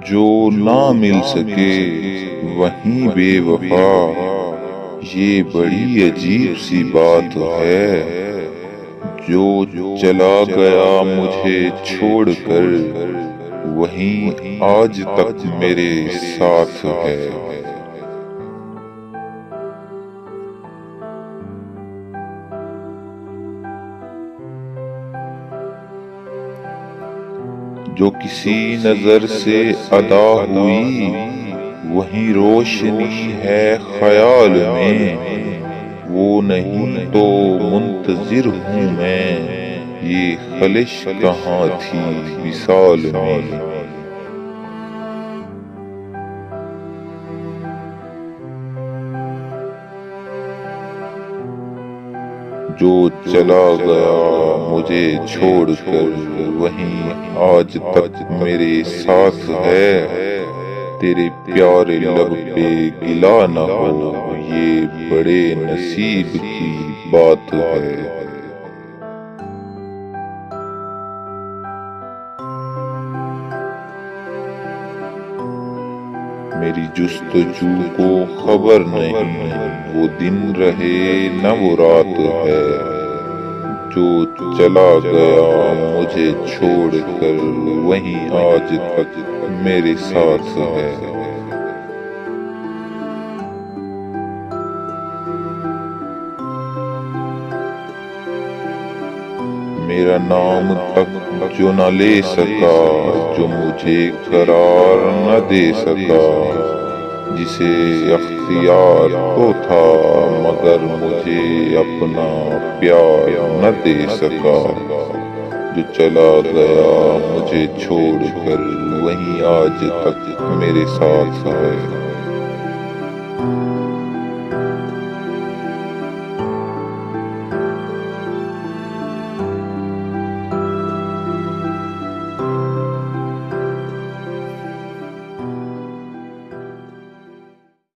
जो ना मिल सके वहीं बेवफा, ये बड़ी अजीब सी बात है। जो चला गया मुझे छोड़कर, वहीं आज तक मेरे साथ है। जो किसी नजर से अदा हुई, वही रोशनी है ख्याल में। वो नहीं तो मुंतजिर हूँ मैं, ये खलिश कहाँ थी विसाल में। जो चला गया मुझे छोड़कर, वहीं आज तक मेरे साथ है। तेरे प्यारे लब पे गिला न हो, ये बड़े नसीब की बात है। मेरी जुस्तजू को खबर नहीं, वो दिन रहे न वो रात है। जो चला गया मुझे छोड़कर, वहीं आज तक मेरे साथ है। मेरा नाम तक जो न ले सका, जो मुझे करार न दे सका, जिसे अख्तियार तो था मगर मुझे अपना प्यार न दे सका। जो चला गया मुझे छोड़कर, वहीं आज तक मेरे साथ है।